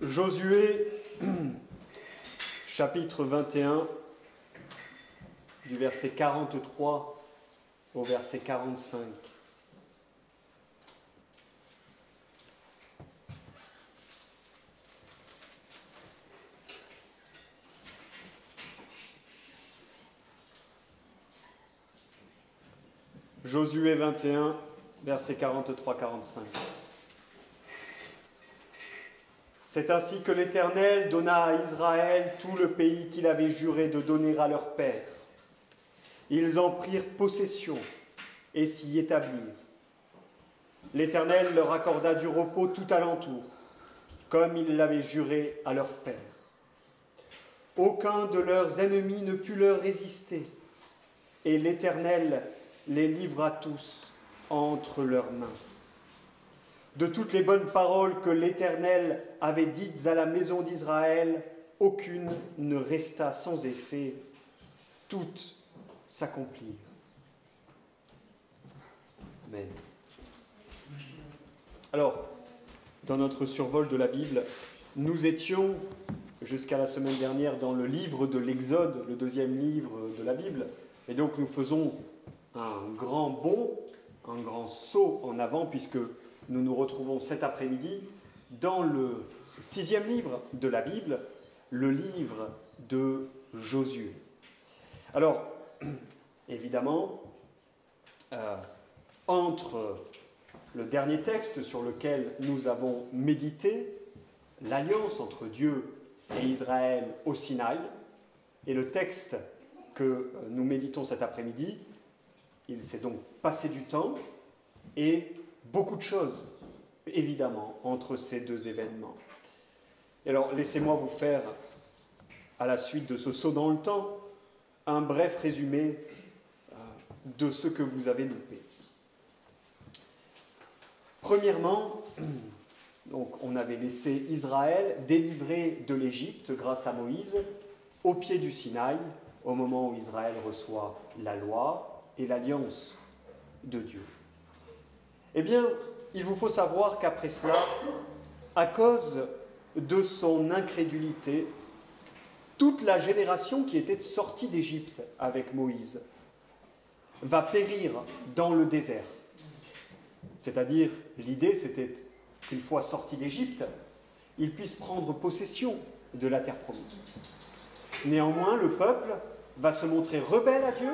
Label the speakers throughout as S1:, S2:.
S1: Josué, chapitre 21, du verset 43 au verset 45. Josué 21, verset 43-45. C'est ainsi que l'Éternel donna à Israël tout le pays qu'il avait juré de donner à leurs pères. Ils en prirent possession et s'y établirent. L'Éternel leur accorda du repos tout alentour, comme il l'avait juré à leurs pères. Aucun de leurs ennemis ne put leur résister, et l'Éternel les livra tous entre leurs mains. De toutes les bonnes paroles que l'Éternel avait dites à la maison d'Israël, aucune ne resta sans effet, toutes s'accomplirent. Amen. Alors, dans notre survol de la Bible, nous étions, jusqu'à la semaine dernière, dans le livre de l'Exode, le deuxième livre de la Bible, et donc nous faisons un grand bond, un grand saut en avant, puisque nous nous retrouvons cet après-midi dans le 6e livre de la Bible, le livre de Josué. Alors, évidemment, entre le dernier texte sur lequel nous avons médité, l'alliance entre Dieu et Israël au Sinaï, et le texte que nous méditons cet après-midi, il s'est donc passé du temps et beaucoup de choses, évidemment, entre ces deux événements. Et alors, laissez-moi vous faire, à la suite de ce saut dans le temps, un bref résumé de ce que vous avez loupé. Premièrement, donc, on avait laissé Israël délivré de l'Égypte grâce à Moïse au pied du Sinaï, au moment où Israël reçoit la loi et l'alliance de Dieu. Eh bien, il vous faut savoir qu'après cela, à cause de son incrédulité, toute la génération qui était sortie d'Égypte avec Moïse va périr dans le désert. C'est-à-dire, l'idée, c'était qu'une fois sortis d'Égypte, ils puissent prendre possession de la terre promise. Néanmoins, le peuple va se montrer rebelle à Dieu,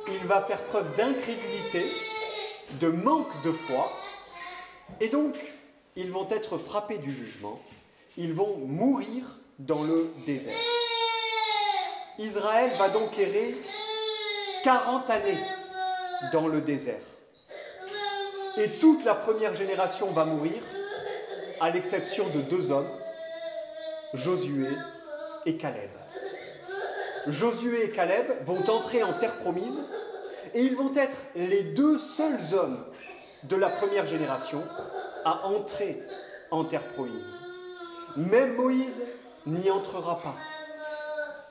S1: il va faire preuve d'incrédulité, de manque de foi, et donc, ils vont être frappés du jugement, ils vont mourir dans le désert. Israël va donc errer 40 années dans le désert. Et toute la première génération va mourir, à l'exception de 2 hommes, Josué et Caleb. Josué et Caleb vont entrer en terre promise, et ils vont être les 2 seuls hommes de la première génération à entrer en terre promise. Même Moïse n'y entrera pas.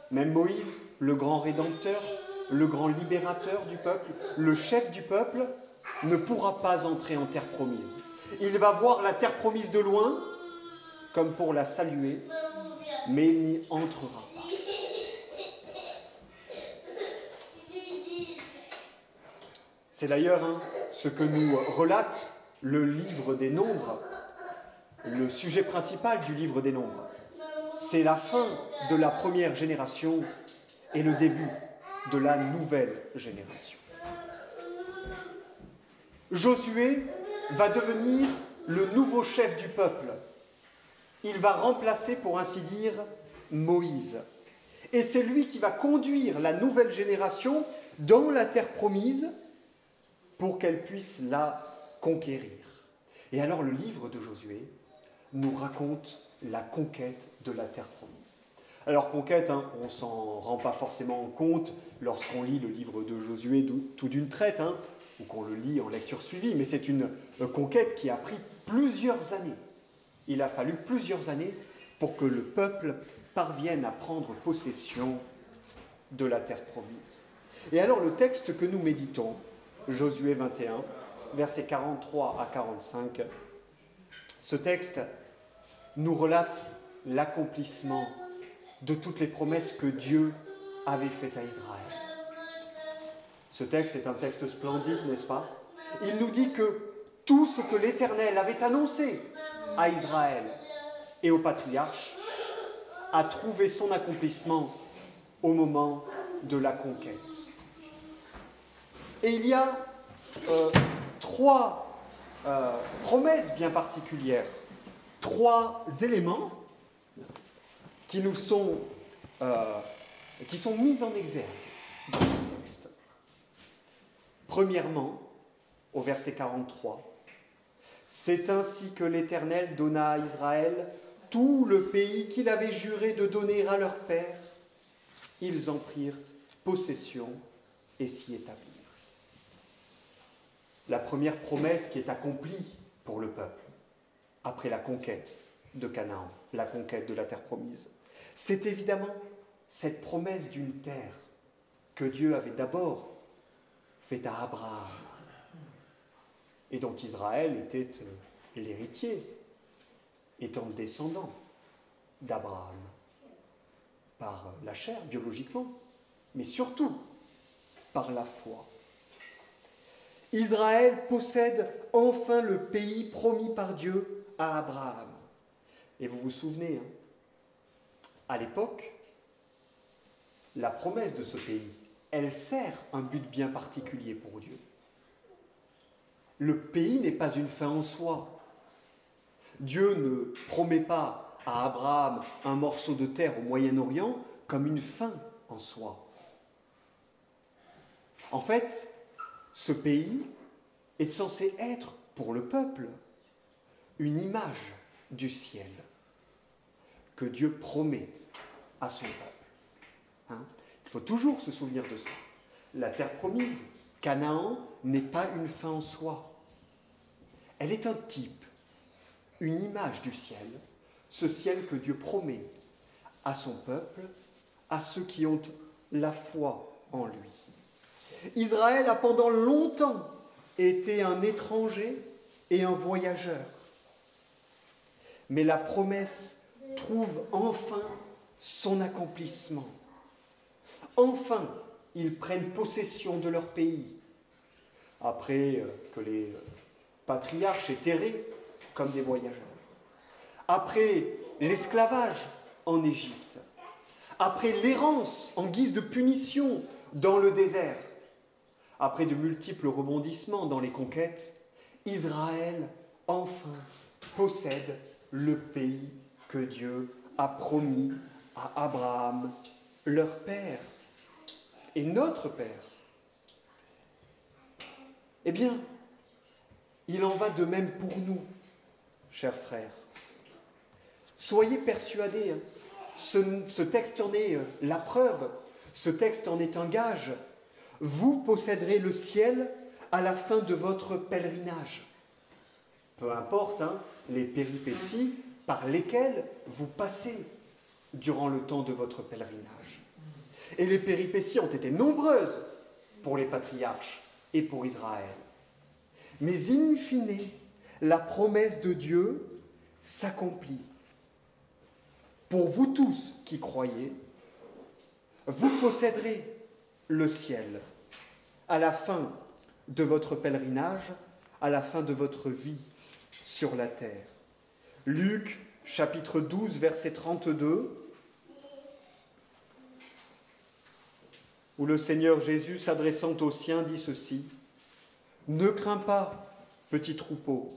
S1: Même Moïse, le grand rédempteur, le grand libérateur du peuple, le chef du peuple, ne pourra pas entrer en terre promise. Il va voir la terre promise de loin, comme pour la saluer, mais il n'y entrera pas. C'est d'ailleurs ce que nous relate le livre des Nombres, le sujet principal du livre des Nombres. C'est la fin de la première génération et le début de la nouvelle génération. Josué va devenir le nouveau chef du peuple. Il va remplacer, pour ainsi dire, Moïse. Et c'est lui qui va conduire la nouvelle génération dans la terre promise pour qu'elle puisse la conquérir. Et alors le livre de Josué nous raconte la conquête de la terre promise. Alors conquête, on ne s'en rend pas forcément compte lorsqu'on lit le livre de Josué tout d'une traite, ou qu'on le lit en lecture suivie, mais c'est une conquête qui a pris plusieurs années. Il a fallu plusieurs années pour que le peuple parvienne à prendre possession de la terre promise. Et alors le texte que nous méditons, Josué 21, versets 43 à 45, ce texte nous relate l'accomplissement de toutes les promesses que Dieu avait faites à Israël. Ce texte est un texte splendide, n'est-ce pas? Il nous dit que tout ce que l'Éternel avait annoncé à Israël et aux patriarches a trouvé son accomplissement au moment de la conquête. Et il y a trois promesses bien particulières, trois éléments qui nous sont, qui sont mis en exergue dans ce texte. Premièrement, au verset 43, « C'est ainsi que l'Éternel donna à Israël tout le pays qu'il avait juré de donner à leur père. Ils en prirent possession et s'y établirent. » La première promesse qui est accomplie pour le peuple, après la conquête de Canaan, la conquête de la terre promise, c'est évidemment cette promesse d'une terre que Dieu avait d'abord faite à Abraham et dont Israël était l'héritier, étant descendant d'Abraham par la chair, biologiquement, mais surtout par la foi. Israël possède enfin le pays promis par Dieu à Abraham. Et vous vous souvenez, à l'époque, la promesse de ce pays, elle sert un but bien particulier pour Dieu. Le pays n'est pas une fin en soi. Dieu ne promet pas à Abraham un morceau de terre au Moyen-Orient comme une fin en soi. En fait, ce pays est censé être, pour le peuple, une image du ciel que Dieu promet à son peuple. Il faut toujours se souvenir de ça. La terre promise, Canaan, n'est pas une fin en soi. Elle est un type, une image du ciel, ce ciel que Dieu promet à son peuple, à ceux qui ont la foi en lui. Israël a pendant longtemps été un étranger et un voyageur. Mais la promesse trouve enfin son accomplissement. Enfin, ils prennent possession de leur pays, après que les patriarches aient erré comme des voyageurs, après l'esclavage en Égypte, après l'errance en guise de punition dans le désert, après de multiples rebondissements dans les conquêtes, Israël enfin possède le pays que Dieu a promis à Abraham, leur père et notre père. Eh bien, il en va de même pour nous, chers frères. Soyez persuadés, ce texte en est la preuve, ce texte en est un gage. Vous posséderez le ciel à la fin de votre pèlerinage. Peu importe les péripéties par lesquelles vous passez durant le temps de votre pèlerinage. Et les péripéties ont été nombreuses pour les patriarches et pour Israël. Mais in fine, la promesse de Dieu s'accomplit. Pour vous tous qui croyez, vous posséderez le ciel à la fin de votre pèlerinage, à la fin de votre vie sur la terre. Luc, chapitre 12, verset 32, où le Seigneur Jésus, s'adressant aux siens, dit ceci: « Ne crains pas, petit troupeau,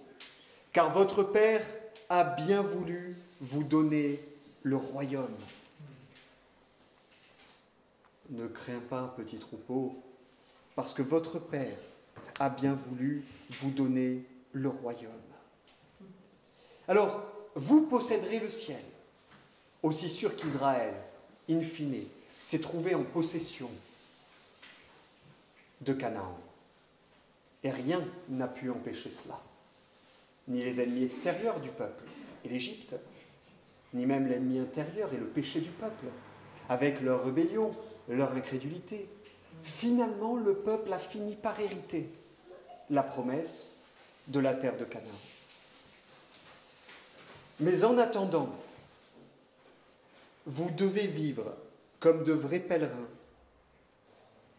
S1: car votre Père a bien voulu vous donner le royaume. » Ne crains pas, petit troupeau, parce que votre Père a bien voulu vous donner le royaume. Alors, vous posséderez le ciel, aussi sûr qu'Israël, in fine, s'est trouvé en possession de Canaan. Et rien n'a pu empêcher cela. Ni les ennemis extérieurs du peuple et l'Égypte, ni même l'ennemi intérieur et le péché du peuple, avec leur rébellion, leur incrédulité. Finalement, le peuple a fini par hériter la promesse de la terre de Canaan. Mais en attendant, vous devez vivre comme de vrais pèlerins.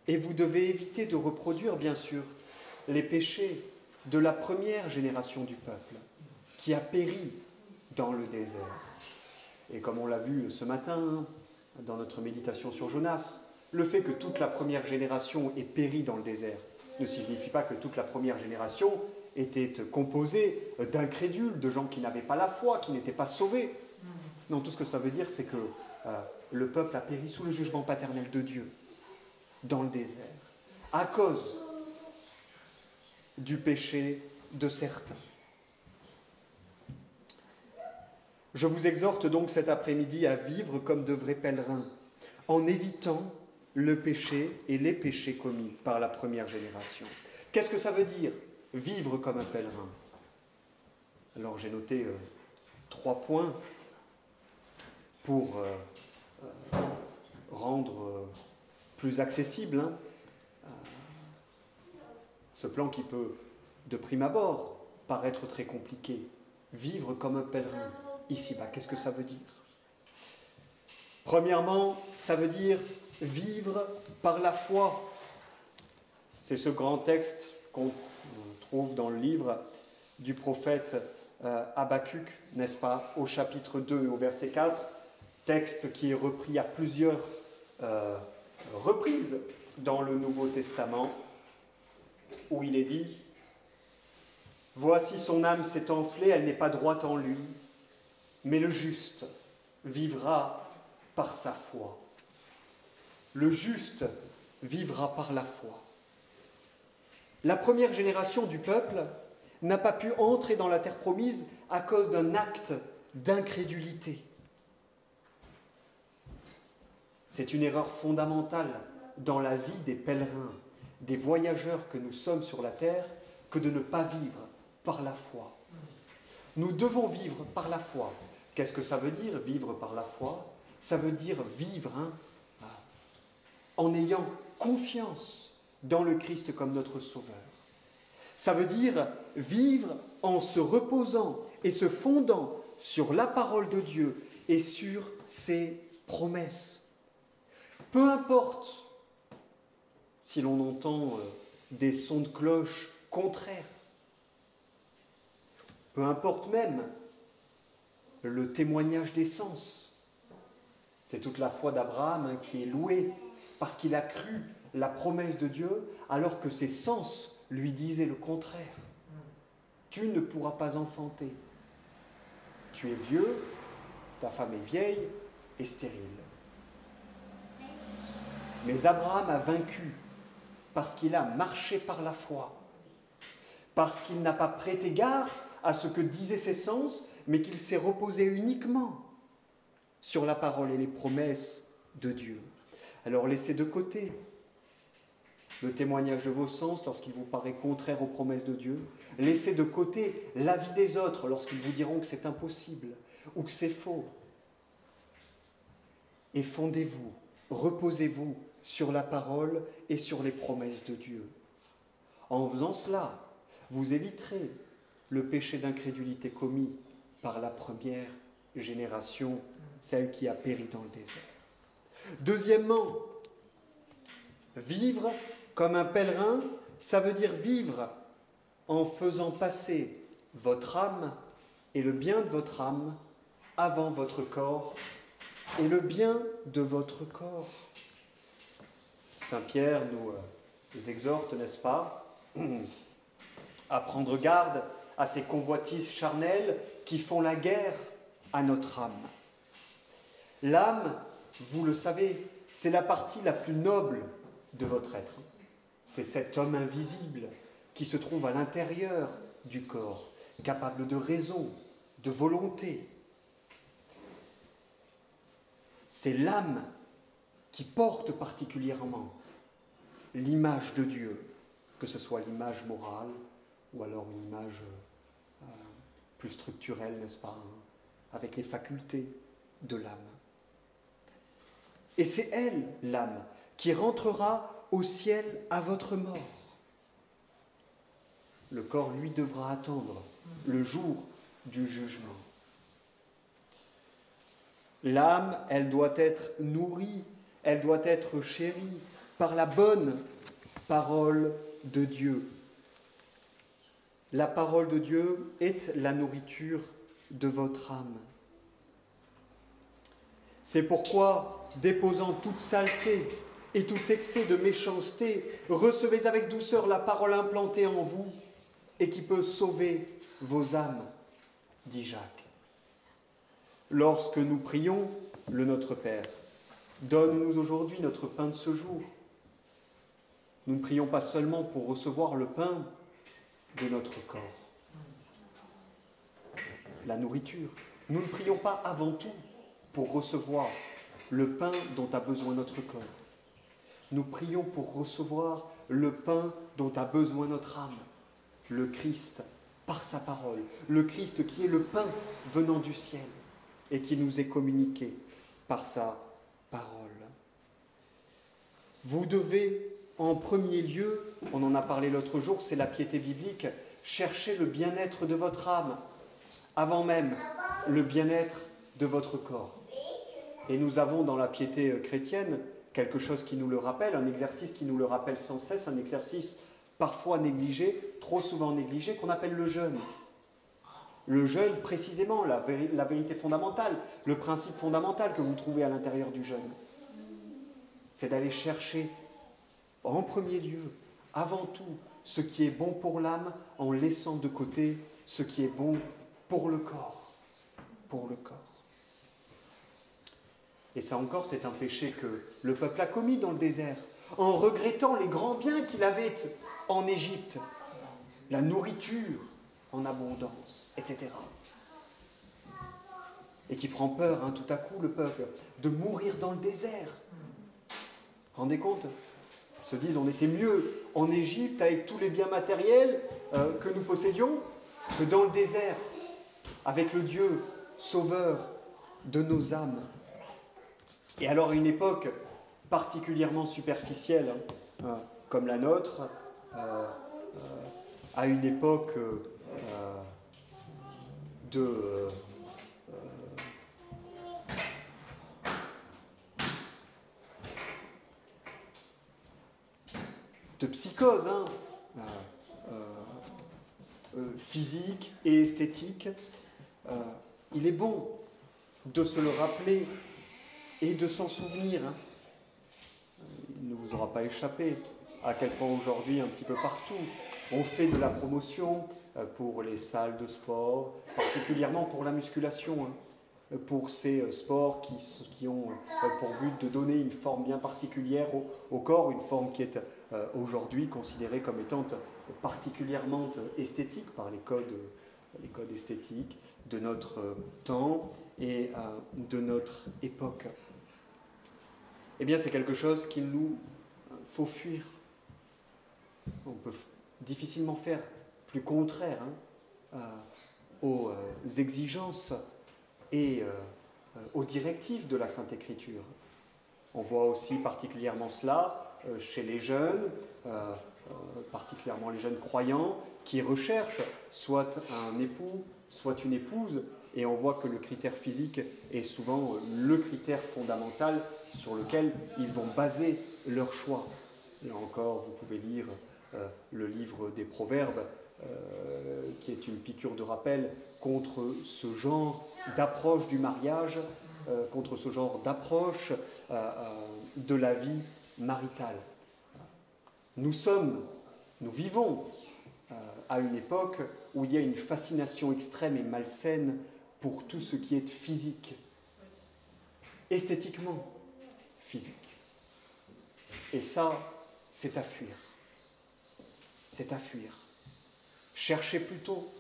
S1: Et vous devez éviter de reproduire, bien sûr, les péchés de la première génération du peuple, qui a péri dans le désert. Et comme on l'a vu ce matin, dans notre méditation sur Jonas, le fait que toute la première génération ait péri dans le désert ne signifie pas que toute la première génération était composée d'incrédules, de gens qui n'avaient pas la foi, qui n'étaient pas sauvés. Non, tout ce que ça veut dire, c'est que le peuple a péri sous le jugement paternel de Dieu, dans le désert, à cause du péché de certains. Je vous exhorte donc cet après-midi à vivre comme de vrais pèlerins, en évitant le péché et les péchés commis par la première génération. Qu'est-ce que ça veut dire, vivre comme un pèlerin? Alors j'ai noté 3 points pour rendre plus accessible ce plan qui peut, de prime abord, paraître très compliqué. Vivre comme un pèlerin ici-bas, qu'est-ce que ça veut dire? Premièrement, ça veut dire vivre par la foi. C'est ce grand texte qu'on trouve dans le livre du prophète Habacuc, n'est-ce pas, au chapitre 2, au verset 4, texte qui est repris à plusieurs reprises dans le Nouveau Testament, où il est dit « Voici son âme s'est enflée, elle n'est pas droite en lui, mais le juste vivra par sa foi. » Le juste vivra par la foi. La première génération du peuple n'a pas pu entrer dans la terre promise à cause d'un acte d'incrédulité. C'est une erreur fondamentale dans la vie des pèlerins, des voyageurs que nous sommes sur la terre, que de ne pas vivre par la foi. Nous devons vivre par la foi. Qu'est-ce que ça veut dire, vivre par la foi? Ça veut dire vivre en ayant confiance dans le Christ comme notre Sauveur. Ça veut dire vivre en se reposant et se fondant sur la parole de Dieu et sur ses promesses. Peu importe si l'on entend des sons de cloche contraires, peu importe même le témoignage des sens. C'est toute la foi d'Abraham qui est louée parce qu'il a cru la promesse de Dieu alors que ses sens lui disaient le contraire. Tu ne pourras pas enfanter. Tu es vieux, ta femme est vieille et stérile. Mais Abraham a vaincu parce qu'il a marché par la foi, parce qu'il n'a pas prêté garde à ce que disaient ses sens, mais qu'il s'est reposé uniquement sur la parole et les promesses de Dieu. Alors laissez de côté le témoignage de vos sens lorsqu'il vous paraît contraire aux promesses de Dieu. Laissez de côté l'avis des autres lorsqu'ils vous diront que c'est impossible ou que c'est faux. Et fondez-vous, reposez-vous sur la parole et sur les promesses de Dieu. En faisant cela, vous éviterez le péché d'incrédulité commis par la première génération, celle qui a péri dans le désert. Deuxièmement, vivre comme un pèlerin, ça veut dire vivre en faisant passer votre âme et le bien de votre âme avant votre corps et le bien de votre corps. Saint Pierre nous exhorte, n'est-ce pas, à prendre garde à ces convoitises charnelles qui font la guerre à notre âme. L'âme, vous le savez, c'est la partie la plus noble de votre être. C'est cet homme invisible qui se trouve à l'intérieur du corps, capable de raison, de volonté. C'est l'âme qui porte particulièrement l'image de Dieu, que ce soit l'image morale ou alors une image plus structurelle, n'est-ce pas, avec les facultés de l'âme. Et c'est elle, l'âme, qui rentrera au ciel à votre mort. Le corps, lui, devra attendre le jour du jugement. L'âme, elle doit être nourrie, elle doit être chérie par la bonne parole de Dieu. La parole de Dieu est la nourriture de votre âme. C'est pourquoi, déposant toute saleté et tout excès de méchanceté, recevez avec douceur la parole implantée en vous et qui peut sauver vos âmes, dit Jacques. Lorsque nous prions le Notre Père, donne-nous aujourd'hui notre pain de ce jour. Nous ne prions pas seulement pour recevoir le pain de notre corps, la nourriture. Nous ne prions pas avant tout pour recevoir le pain dont a besoin notre corps. Nous prions pour recevoir le pain dont a besoin notre âme, le Christ par sa parole, le Christ qui est le pain venant du ciel et qui nous est communiqué par sa parole. Vous devez, en premier lieu, on en a parlé l'autre jour, c'est la piété biblique, chercher le bien-être de votre âme, avant même le bien-être de votre corps. Et nous avons dans la piété chrétienne quelque chose qui nous le rappelle, un exercice qui nous le rappelle sans cesse, un exercice parfois négligé, trop souvent négligé, qu'on appelle le jeûne. Le jeûne, précisément, la vérité fondamentale, le principe fondamental que vous trouvez à l'intérieur du jeûne, c'est d'aller chercher en premier lieu, avant tout, ce qui est bon pour l'âme, en laissant de côté ce qui est bon pour le corps. Pour le corps. Et ça encore, c'est un péché que le peuple a commis dans le désert, en regrettant les grands biens qu'il avait en Égypte, la nourriture en abondance, etc. Et qui prend peur, tout à coup, le peuple, de mourir dans le désert. Rendez compte ? Ils se disent, on était mieux en Égypte avec tous les biens matériels que nous possédions que dans le désert, avec le Dieu sauveur de nos âmes. Et alors, à une époque particulièrement superficielle, comme la nôtre, à une époque de psychose physique et esthétique, il est bon de se le rappeler et de s'en souvenir. Il ne vous aura pas échappé à quel point aujourd'hui, un petit peu partout, on fait de la promotion pour les salles de sport, particulièrement pour la musculation, pour ces sports qui ont pour but de donner une forme bien particulière au corps, une forme qui est aujourd'hui considérée comme étant particulièrement esthétique par les codes esthétiques de notre temps et de notre époque. Eh bien, c'est quelque chose qu'il nous faut fuir. On peut difficilement faire plus contraire aux exigences et aux directives de la Sainte Écriture. On voit aussi particulièrement cela chez les jeunes, particulièrement les jeunes croyants, qui recherchent soit un époux, soit une épouse, et on voit que le critère physique est souvent le critère fondamental sur lequel ils vont baser leur choix. Là encore, vous pouvez lire le livre des Proverbes, qui est une piqûre de rappel contre ce genre d'approche du mariage, contre ce genre d'approche de la vie maritale. Nous vivons à une époque où il y a une fascination extrême et malsaine pour tout ce qui est physique, esthétiquement physique. Et ça, c'est à fuir. C'est à fuir. Cherchez plutôt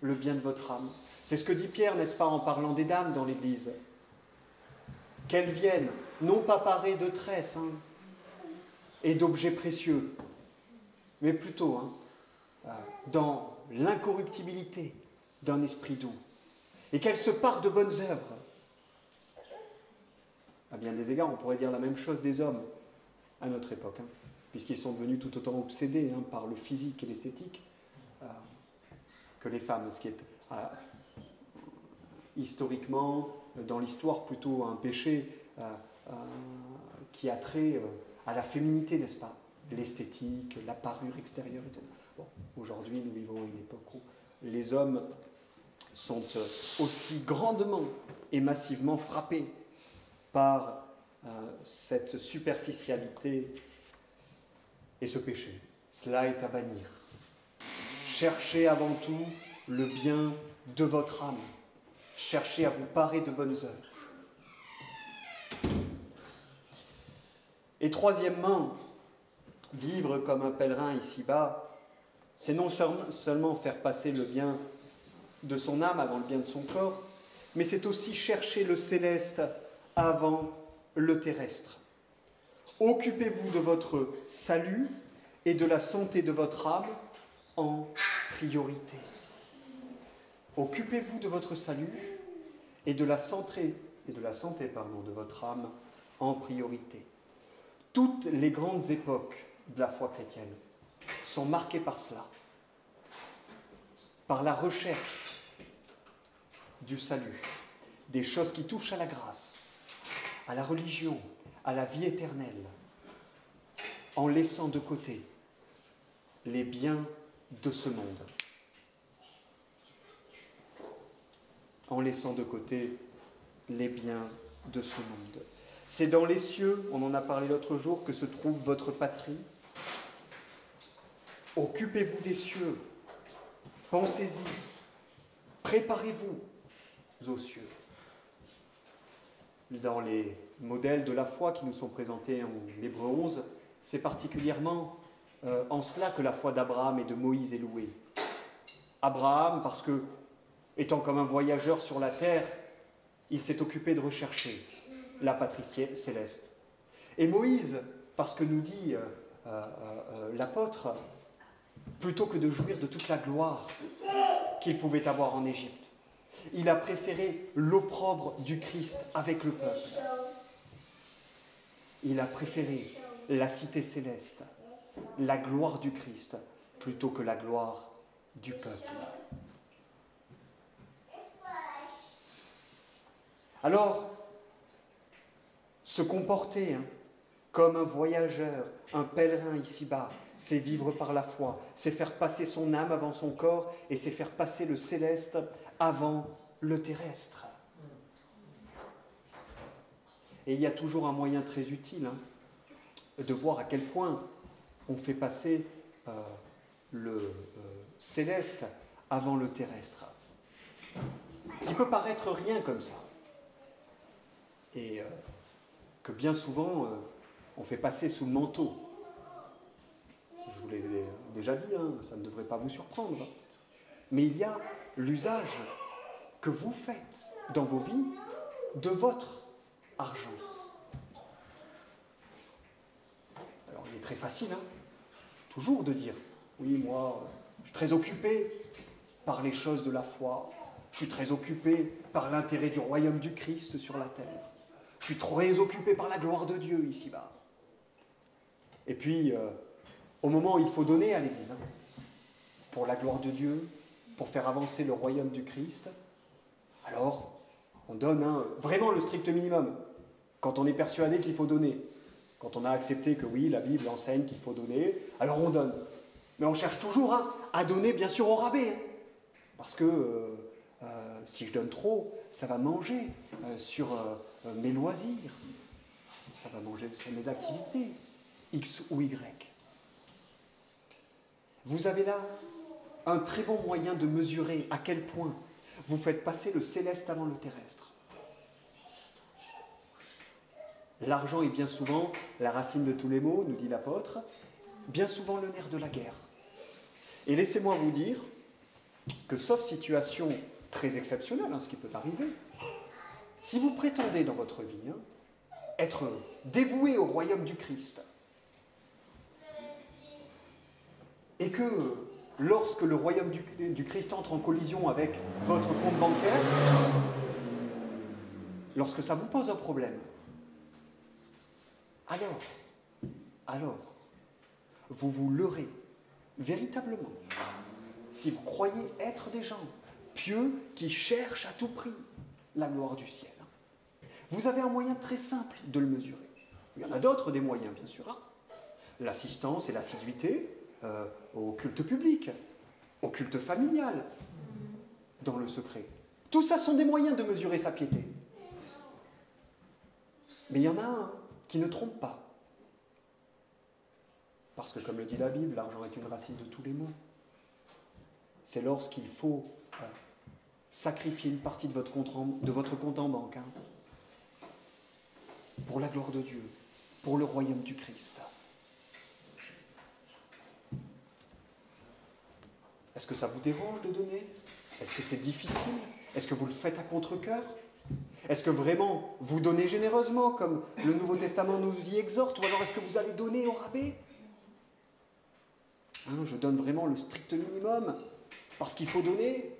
S1: le bien de votre âme. C'est ce que dit Pierre, n'est-ce pas, en parlant des dames dans l'Église. Qu'elles viennent, non pas parées de tresses et d'objets précieux, mais plutôt dans l'incorruptibilité d'un esprit doux. Et qu'elles se parent de bonnes œuvres. À bien des égards, on pourrait dire la même chose des hommes à notre époque, puisqu'ils sont devenus tout autant obsédés par le physique et l'esthétique que les femmes, ce qui est historiquement dans l'histoire plutôt un péché qui a trait à la féminité, n'est-ce pas? L'esthétique, la parure extérieure, etc. Bon, aujourd'hui, nous vivons à une époque où les hommes sont aussi grandement et massivement frappés par cette superficialité et ce péché. Cela est à bannir. Cherchez avant tout le bien de votre âme. Cherchez à vous parer de bonnes œuvres. Et troisièmement, vivre comme un pèlerin ici-bas, c'est non seulement faire passer le bien de son âme avant le bien de son corps, mais c'est aussi chercher le céleste avant le terrestre. Occupez-vous de votre salut et de la santé de votre âme en priorité. Occupez-vous de votre salut et de la santé, de votre âme en priorité. Toutes les grandes époques de la foi chrétienne sont marquées par cela, par la recherche du salut, des choses qui touchent à la grâce, à la religion, à la vie éternelle, en laissant de côté les biens de ce monde. En laissant de côté les biens de ce monde. C'est dans les cieux, on en a parlé l'autre jour, que se trouve votre patrie. Occupez-vous des cieux, pensez-y, préparez-vous aux cieux. Dans les modèles de la foi qui nous sont présentés en Hébreux 11, c'est particulièrement en cela que la foi d'Abraham et de Moïse est louée. Abraham, parce que, étant comme un voyageur sur la terre, il s'est occupé de rechercher la patrie céleste. Et Moïse, parce que nous dit l'apôtre, plutôt que de jouir de toute la gloire qu'il pouvait avoir en Égypte, il a préféré l'opprobre du Christ avec le peuple. Il a préféré la cité céleste, la gloire du Christ, plutôt que la gloire du peuple. Alors, se comporter comme un voyageur, un pèlerin ici-bas, c'est vivre par la foi, c'est faire passer son âme avant son corps et c'est faire passer le céleste avant le terrestre. Et il y a toujours un moyen très utile de voir à quel point on fait passer le céleste avant le terrestre, qui peut paraître rien comme ça, et que bien souvent on fait passer sous le manteau. Je vous l'ai déjà dit, ça ne devrait pas vous surprendre, mais il y a l'usage que vous faites dans vos vies de votre argent. Alors il est très facile, toujours de dire, oui, moi, je suis très occupé par les choses de la foi, je suis très occupé par l'intérêt du royaume du Christ sur la terre, je suis très occupé par la gloire de Dieu ici-bas. Et puis, au moment où il faut donner à l'Église, pour la gloire de Dieu, pour faire avancer le royaume du Christ, alors on donne vraiment le strict minimum, quand on est persuadé qu'il faut donner. Quand on a accepté que oui, la Bible enseigne qu'il faut donner, alors on donne. Mais on cherche toujours à donner, bien sûr, au rabais. Parce que si je donne trop, ça va manger sur mes loisirs. Ça va manger sur mes activités, X ou Y. Vous avez là un très bon moyen de mesurer à quel point vous faites passer le céleste avant le terrestre. L'argent est bien souvent la racine de tous les maux, nous dit l'apôtre, bien souvent le nerf de la guerre. Et laissez-moi vous dire que, sauf situation très exceptionnelle, ce qui peut arriver, si vous prétendez dans votre vie être dévoué au royaume du Christ, et que lorsque le royaume du Christ entre en collision avec votre compte bancaire, lorsque ça vous pose un problème, alors, vous vous leurrez véritablement si vous croyez être des gens pieux qui cherchent à tout prix la gloire du ciel. Vous avez un moyen très simple de le mesurer. Il y en a d'autres, des moyens, bien sûr. Hein. L'assistance et l'assiduité au culte public, au culte familial, dans le secret. Tout ça sont des moyens de mesurer sa piété. Mais il y en a un qui ne trompe pas. Parce que, comme le dit la Bible, l'argent est une racine de tous les maux. C'est lorsqu'il faut sacrifier une partie de votre compte en banque, hein, pour la gloire de Dieu, pour le royaume du Christ. Est-ce que ça vous dérange de donner? Est-ce que c'est difficile? Est-ce que vous le faites à contre-cœur? Est-ce que vraiment vous donnez généreusement, comme le Nouveau Testament nous y exhorte, ou alors est-ce que vous allez donner au rabais? Hein, je donne vraiment le strict minimum, parce qu'il faut donner,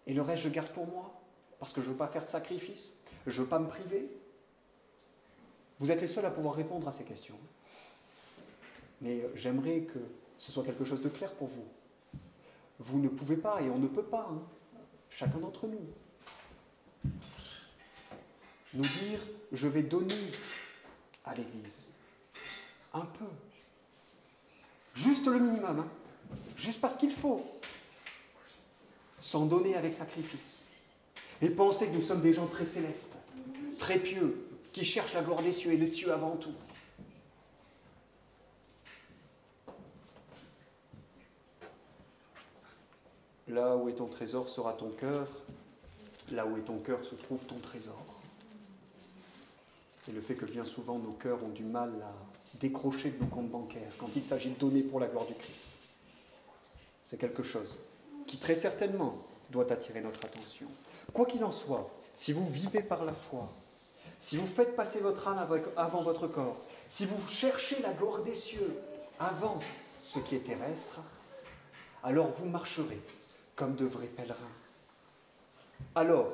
S1: et le reste je garde pour moi, parce que je ne veux pas faire de sacrifice, je ne veux pas me priver. Vous êtes les seuls à pouvoir répondre à ces questions. Mais j'aimerais que ce soit quelque chose de clair pour vous. Vous ne pouvez pas, et on ne peut pas, hein, chacun d'entre nous, nous dire « je vais donner à l'Église ». Un peu. Juste le minimum, hein, juste parce qu'il faut. Sans donner avec sacrifice. Et penser que nous sommes des gens très célestes, très pieux, qui cherchent la gloire des cieux et les cieux avant tout. Là où est ton trésor sera ton cœur, là où est ton cœur se trouve ton trésor. Et le fait que bien souvent nos cœurs ont du mal à décrocher de nos comptes bancaires quand il s'agit de donner pour la gloire du Christ, c'est quelque chose qui très certainement doit attirer notre attention. Quoi qu'il en soit, si vous vivez par la foi, si vous faites passer votre âme avant votre corps, si vous cherchez la gloire des cieux avant ce qui est terrestre, alors vous marcherez comme de vrais pèlerins. Alors,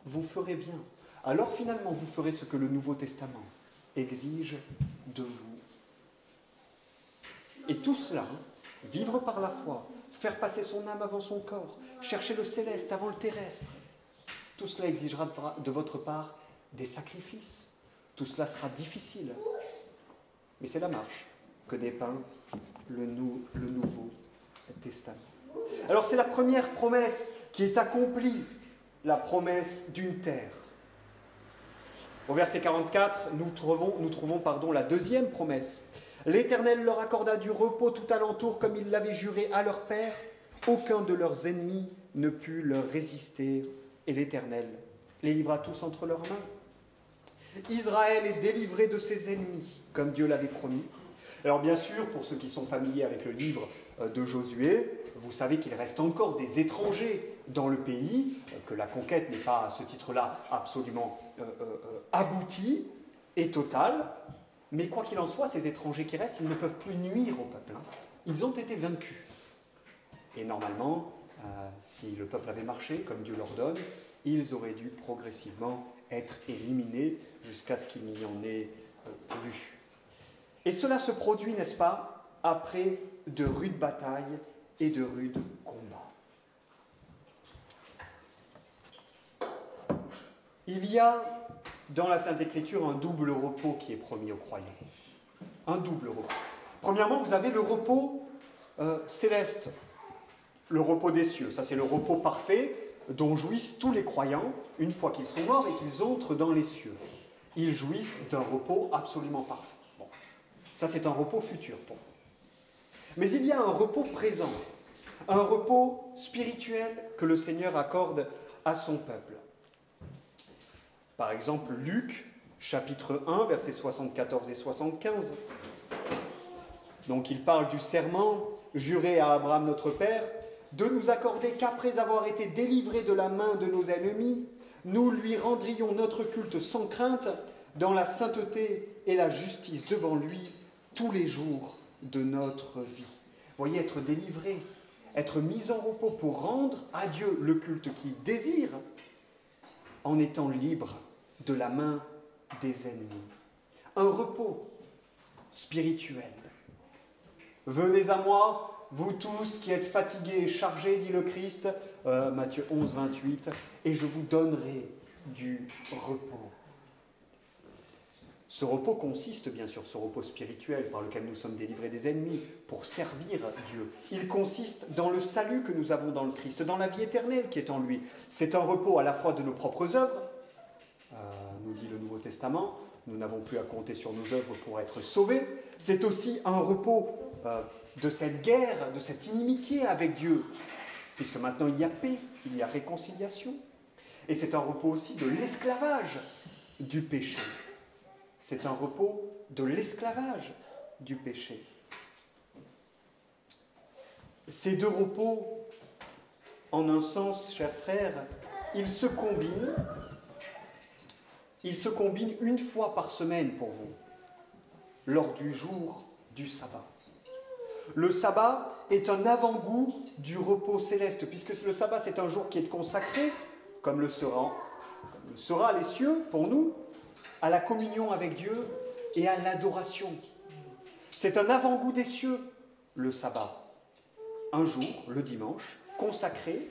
S1: vous ferez bien. Alors finalement, vous ferez ce que le Nouveau Testament exige de vous. Et tout cela, vivre par la foi, faire passer son âme avant son corps, chercher le céleste avant le terrestre, tout cela exigera de votre part des sacrifices. Tout cela sera difficile. Mais c'est la marche que dépeint le Nouveau Testament. Alors c'est la première promesse qui est accomplie, la promesse d'une terre. Au verset 44, nous trouvons la deuxième promesse. L'Éternel leur accorda du repos tout alentour comme il l'avait juré à leur père. Aucun de leurs ennemis ne put leur résister et l'Éternel les livra tous entre leurs mains. Israël est délivré de ses ennemis, comme Dieu l'avait promis. Alors bien sûr, pour ceux qui sont familiers avec le livre de Josué, vous savez qu'il reste encore des étrangers dans le pays, que la conquête n'est pas à ce titre-là absolument aboutie et totale. Mais quoi qu'il en soit, ces étrangers qui restent, ils ne peuvent plus nuire au peuple. Hein. Ils ont été vaincus. Et normalement, si le peuple avait marché comme Dieu l'ordonne, ils auraient dû progressivement être éliminés jusqu'à ce qu'il n'y en ait plus. Et cela se produit, n'est-ce pas, après de rudes batailles et de rudes combats. Il y a dans la Sainte Écriture un double repos qui est promis aux croyants. Un double repos. Premièrement, vous avez le repos céleste, le repos des cieux. Ça, c'est le repos parfait dont jouissent tous les croyants une fois qu'ils sont morts et qu'ils entrent dans les cieux. Ils jouissent d'un repos absolument parfait. Bon. Ça, c'est un repos futur pour vous. Mais il y a un repos présent, un repos spirituel que le Seigneur accorde à son peuple. Par exemple, Luc, chapitre 1, versets 74 et 75. Donc il parle du serment juré à Abraham notre Père, de nous accorder qu'après avoir été délivrés de la main de nos ennemis, nous lui rendrions notre culte sans crainte dans la sainteté et la justice devant lui tous les jours de notre vie. Vous voyez, être délivré, être mis en repos pour rendre à Dieu le culte qu'il désire en étant libre de la main des ennemis. Un repos spirituel. Venez à moi, vous tous qui êtes fatigués et chargés, dit le Christ, Matthieu 11, 28, et je vous donnerai du repos. Ce repos consiste, bien sûr, ce repos spirituel par lequel nous sommes délivrés des ennemis pour servir Dieu. Il consiste dans le salut que nous avons dans le Christ, dans la vie éternelle qui est en lui. C'est un repos à la fois de nos propres œuvres, nous dit le Nouveau Testament, nous n'avons plus à compter sur nos œuvres pour être sauvés. C'est aussi un repos de cette guerre, de cette inimitié avec Dieu, puisque maintenant il y a paix, il y a réconciliation. Et c'est un repos aussi de l'esclavage du péché. C'est un repos de l'esclavage du péché. Ces deux repos, en un sens, chers frères, ils se combinent une fois par semaine pour vous, lors du jour du sabbat. Le sabbat est un avant-goût du repos céleste, puisque le sabbat c'est un jour qui est consacré, comme le sera les cieux pour nous, à la communion avec Dieu et à l'adoration. C'est un avant-goût des cieux, le sabbat. Un jour, le dimanche, consacré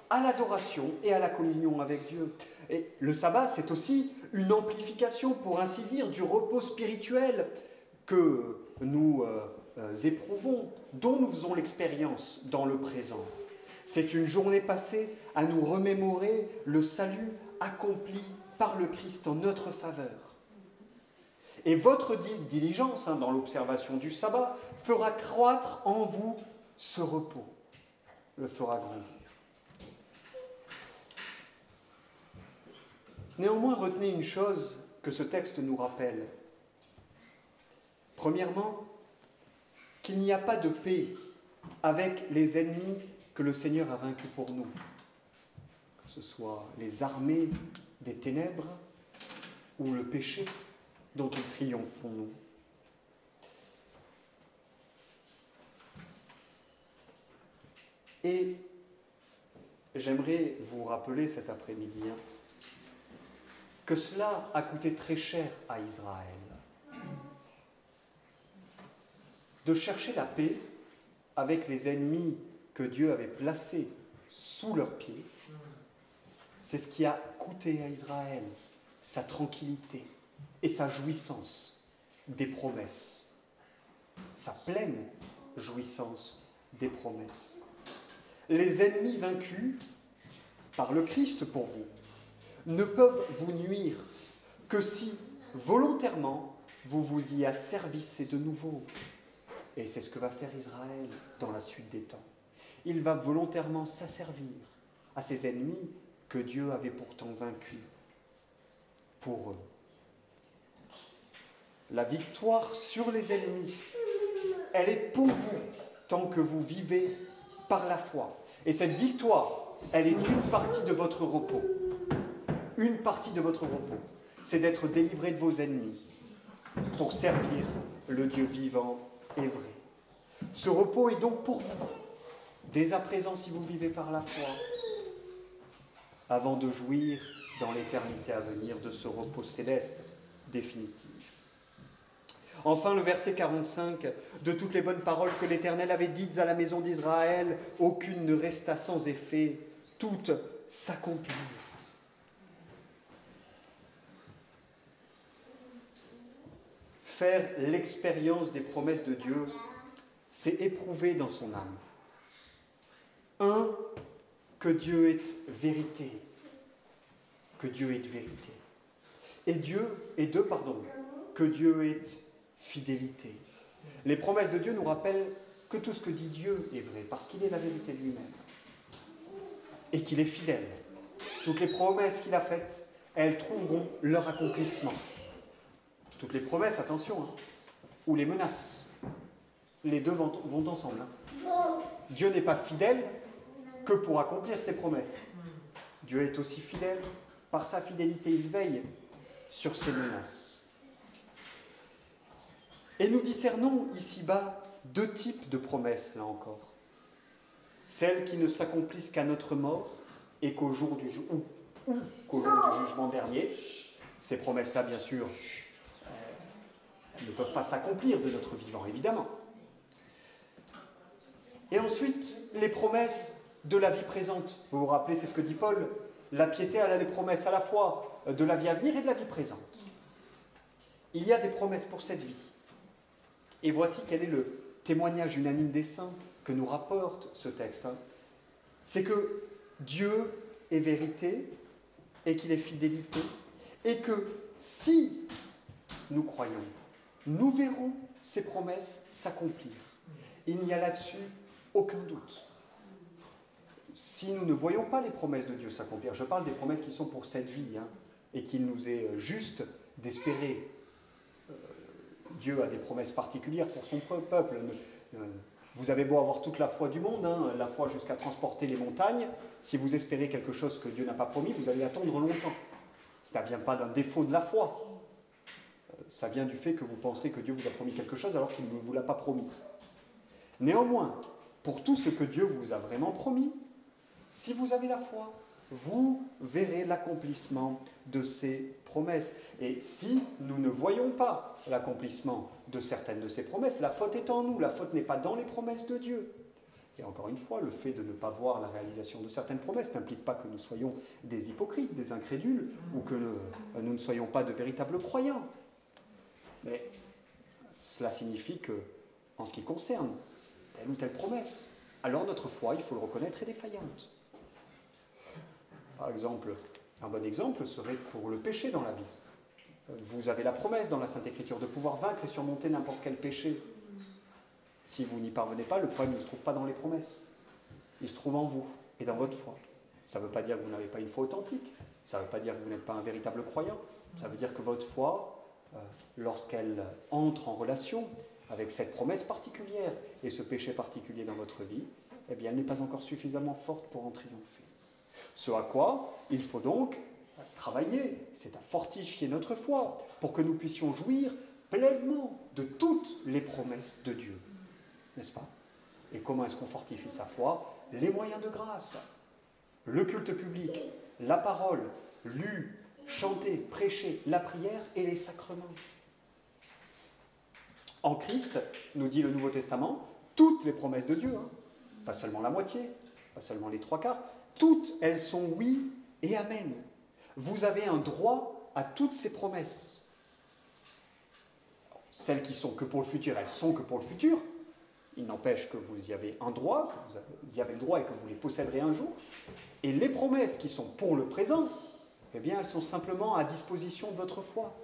S1: à l'adoration et à la communion avec Dieu. Et le sabbat, c'est aussi une amplification, pour ainsi dire, du repos spirituel que nous éprouvons, dont nous faisons l'expérience dans le présent. C'est une journée passée à nous remémorer le salut accompli par le Christ en notre faveur. Et votre diligence dans l'observation du sabbat fera croître en vous ce repos, le fera grandir. Néanmoins, retenez une chose que ce texte nous rappelle. Premièrement, qu'il n'y a pas de paix avec les ennemis que le Seigneur a vaincus pour nous. Que ce soit les armées des ténèbres ou le péché dont ils triomphent en nous. Et j'aimerais vous rappeler cet après-midi que cela a coûté très cher à Israël. De chercher la paix avec les ennemis que Dieu avait placés sous leurs pieds, c'est ce qui a coûté à Israël sa tranquillité et sa jouissance des promesses, sa pleine jouissance des promesses. Les ennemis vaincus par le Christ pour vous ne peuvent vous nuire que si volontairement vous vous y asservissez de nouveau. Et c'est ce que va faire Israël dans la suite des temps. Il va volontairement s'asservir à ses ennemis que Dieu avait pourtant vaincus pour eux. La victoire sur les ennemis, elle est pour vous tant que vous vivez par la foi. Et cette victoire, elle est une partie de votre repos. Une partie de votre repos, c'est d'être délivré de vos ennemis pour servir le Dieu vivant et vrai. Ce repos est donc pour vous, dès à présent si vous vivez par la foi, avant de jouir dans l'éternité à venir de ce repos céleste définitif. Enfin, le verset 45, de toutes les bonnes paroles que l'Éternel avait dites à la maison d'Israël, aucune ne resta sans effet, toutes s'accomplirent. Faire l'expérience des promesses de Dieu, c'est éprouver dans son âme. Un, que Dieu est vérité. Que Dieu est vérité. Et deux, que Dieu est fidélité. Les promesses de Dieu nous rappellent que tout ce que dit Dieu est vrai, parce qu'il est la vérité lui-même. Et qu'il est fidèle. Toutes les promesses qu'il a faites, elles trouveront leur accomplissement. Toutes les promesses, attention, ou les menaces. Les deux vont ensemble. Dieu n'est pas fidèle que pour accomplir ses promesses. Dieu est aussi fidèle. Par sa fidélité, il veille sur ses menaces. Et nous discernons ici-bas deux types de promesses, là encore. Celles qui ne s'accomplissent qu'à notre mort et qu'au jour du jugement dernier. Ces promesses-là, bien sûr, elles ne peuvent pas s'accomplir de notre vivant, évidemment. Et ensuite, les promesses de la vie présente. Vous vous rappelez, c'est ce que dit Paul. la piété, elle a les promesses à la fois de la vie à venir et de la vie présente. Il y a des promesses pour cette vie. Et voici quel est le témoignage unanime des saints que nous rapporte ce texte. C'est que Dieu est vérité et qu'il est fidélité, et que si nous croyons, nous verrons ces promesses s'accomplir. Il n'y a là-dessus aucun doute. Si nous ne voyons pas les promesses de Dieu s'accomplir, je parle des promesses qui sont pour cette vie, et qu'il nous est juste d'espérer. Dieu a des promesses particulières pour son peuple. Vous avez beau avoir toute la foi du monde, la foi jusqu'à transporter les montagnes, si vous espérez quelque chose que Dieu n'a pas promis, vous allez attendre longtemps. Ça ne vient pas d'un défaut de la foi. Ça vient du fait que vous pensez que Dieu vous a promis quelque chose alors qu'il ne vous l'a pas promis. Néanmoins, pour tout ce que Dieu vous a vraiment promis, si vous avez la foi, vous verrez l'accomplissement de ces promesses. Et si nous ne voyons pas l'accomplissement de certaines de ces promesses, la faute est en nous, la faute n'est pas dans les promesses de Dieu. Et encore une fois, le fait de ne pas voir la réalisation de certaines promesses n'implique pas que nous soyons des hypocrites, des incrédules, ou que nous ne soyons pas de véritables croyants. Mais cela signifie que, en ce qui concerne telle ou telle promesse, alors notre foi, il faut le reconnaître, est défaillante. Par exemple, un bon exemple serait pour le péché dans la vie. Vous avez la promesse dans la Sainte Écriture de pouvoir vaincre et surmonter n'importe quel péché. Si vous n'y parvenez pas, le problème ne se trouve pas dans les promesses. Il se trouve en vous et dans votre foi. Ça ne veut pas dire que vous n'avez pas une foi authentique. Ça ne veut pas dire que vous n'êtes pas un véritable croyant. Ça veut dire que votre foi, lorsqu'elle entre en relation avec cette promesse particulière et ce péché particulier dans votre vie, eh bien, elle n'est pas encore suffisamment forte pour en triompher. Ce à quoi il faut donc travailler, c'est à fortifier notre foi pour que nous puissions jouir pleinement de toutes les promesses de Dieu. N'est-ce pas? Et comment est-ce qu'on fortifie sa foi? Les moyens de grâce, le culte public, la parole, lue, chantée, prêchée, la prière et les sacrements. En Christ, nous dit le Nouveau Testament, toutes les promesses de Dieu, pas seulement la moitié, pas seulement les 3/4, toutes elles sont oui et amen. Vous avez un droit à toutes ces promesses. Celles qui sont que pour le futur, elles sont que pour le futur. Il n'empêche que vous y avez un droit, que vous y avez le droit et que vous les posséderez un jour. Et les promesses qui sont pour le présent, eh bien, elles sont simplement à disposition de votre foi.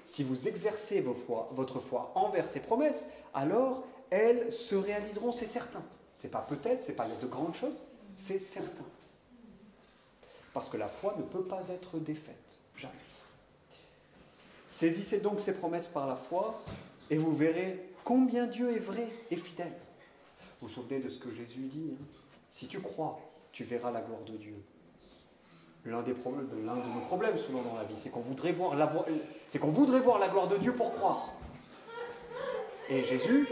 S1: Si vous exercez votre foi envers ces promesses, alors elles se réaliseront, c'est certain. C'est pas peut-être, c'est pas il y a de grandes choses, c'est certain. Parce que la foi ne peut pas être défaite, jamais. Saisissez donc ces promesses par la foi et vous verrez combien Dieu est vrai et fidèle. Vous vous souvenez de ce que Jésus dit, si tu crois, tu verras la gloire de Dieu. L'un de nos problèmes souvent dans la vie, c'est qu'on voudrait voir la gloire de Dieu pour croire. Et Jésus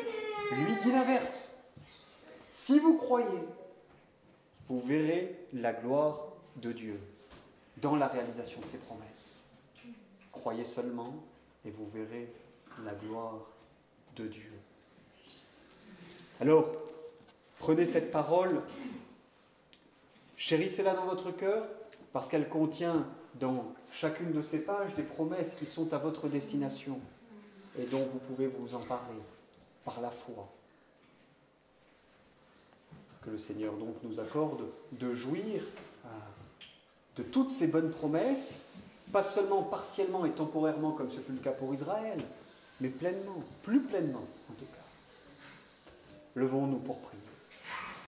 S1: lui dit l'inverse. Si vous croyez, vous verrez la gloire de Dieu dans la réalisation de ses promesses. Croyez seulement et vous verrez la gloire de Dieu. Alors, prenez cette parole, chérissez-la dans votre cœur, parce qu'elle contient dans chacune de ces pages des promesses qui sont à votre destination et dont vous pouvez vous emparer par la foi. Que le Seigneur donc nous accorde de jouir de toutes ces bonnes promesses, pas seulement partiellement et temporairement comme ce fut le cas pour Israël, mais pleinement, plus pleinement en tout cas. Levons-nous pour prier.